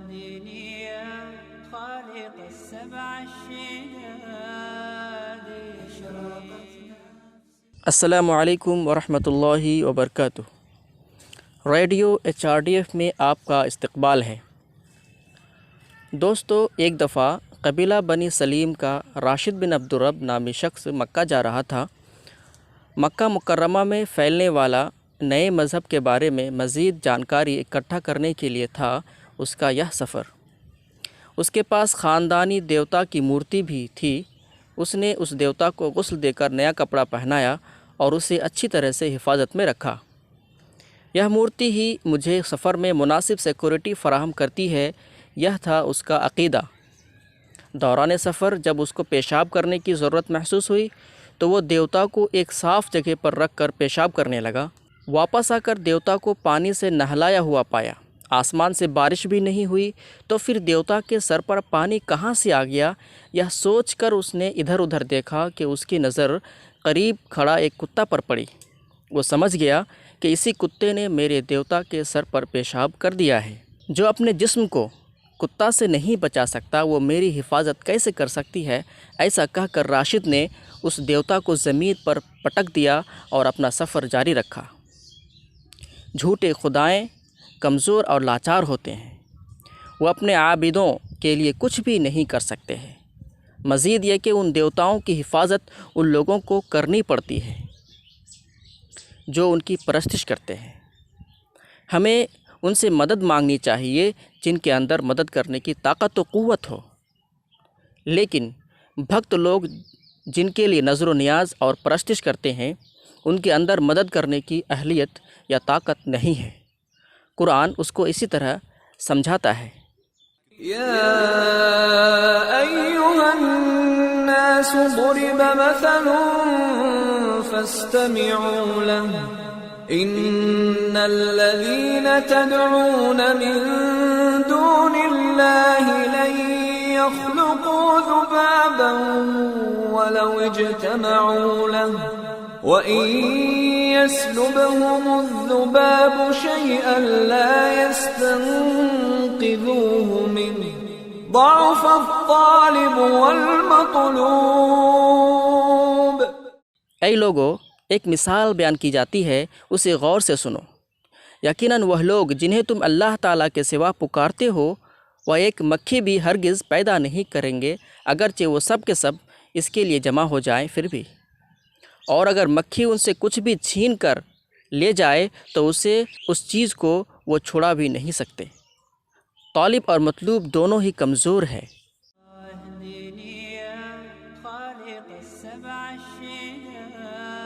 واهدني يا خالق السبع الشداد السلام علیکم ورحمۃ اللہ وبرکاتہ۔ ریڈیو HRDF میں آپ کا استقبال ہے۔ دوستو، ایک دفعہ قبیلہ بنی سلیم کا راشد بن عبدالرب نامی شخص مکہ جا رہا تھا۔ مکہ مکرمہ میں پھیلنے والا نئے مذہب کے بارے میں مزید جانکاری اکٹھا کرنے کے لیے تھا اس کا یہ سفر۔ اس کے پاس خاندانی دیوتا کی مورتی بھی تھی۔ اس نے اس دیوتا کو غسل دے کر نیا کپڑا پہنایا اور اسے اچھی طرح سے حفاظت میں رکھا۔ یہ مورتی ہی مجھے سفر میں مناسب سیکورٹی فراہم کرتی ہے، یہ تھا اس کا عقیدہ۔ دوران سفر جب اس کو پیشاب کرنے کی ضرورت محسوس ہوئی تو وہ دیوتا کو ایک صاف جگہ پر رکھ کر پیشاب کرنے لگا۔ واپس آ کر دیوتا کو پانی سے نہلایا ہوا پایا۔ آسمان سے بارش بھی نہیں ہوئی تو پھر دیوتا کے سر پر پانی کہاں سے آ گیا؟ یہ سوچ کر اس نے ادھر ادھر دیکھا کہ اس کی نظر قریب کھڑا ایک کتا پر پڑی۔ وہ سمجھ گیا کہ اسی کتے نے میرے دیوتا کے سر پر پیشاب کر دیا ہے۔ جو اپنے جسم کو کتا سے نہیں بچا سکتا وہ میری حفاظت کیسے کر سکتی ہے؟ ایسا کہہ کر راشد نے اس دیوتا کو زمین پر پٹک دیا اور اپنا سفر جاری رکھا۔ جھوٹے خدائیں کمزور اور لاچار ہوتے ہیں۔ وہ اپنے عابدوں کے لیے کچھ بھی نہیں کر سکتے ہیں۔ مزید یہ کہ ان دیوتاؤں کی حفاظت ان لوگوں کو کرنی پڑتی ہے جو ان کی پرستش کرتے ہیں۔ ہمیں ان سے مدد مانگنی چاہیے جن کے اندر مدد کرنے کی طاقت و قوت ہو، لیکن بھکت لوگ جن کے لیے نظر و نیاز اور پرستش کرتے ہیں ان کے اندر مدد کرنے کی اہلیت یا طاقت نہیں ہے۔ قرآن اس کو اسی طرح سمجھاتا ہے۔ يا أيها الناس ضرب مثل فاستمعوا له إن الذين تدعون من دون الله لن يخلقوا ذبابا ولو اجتمعوا له وَإِن يَسْلُبْهُمُ الذُّبَابُ شَيْئًا لَا يَسْتَنقِذُوهُ مِنْهُ ضَعُفَ الطَّالِبُ وَالْمَطْلُوبُ۔ اے لوگو، ایک مثال بیان کی جاتی ہے، اسے غور سے سنو۔ یقیناً وہ لوگ جنہیں تم اللہ تعالیٰ کے سوا پکارتے ہو وہ ایک مکھی بھی ہرگز پیدا نہیں کریں گے، اگرچہ وہ سب کے سب اس کے لیے جمع ہو جائیں پھر بھی۔ اور اگر مکھی ان سے کچھ بھی چھین کر لے جائے تو اسے اس چیز کو وہ چھڑا بھی نہیں سکتے۔ طالب اور مطلوب دونوں ہی کمزور ہے۔ واهدني يا خالق السبع الشداد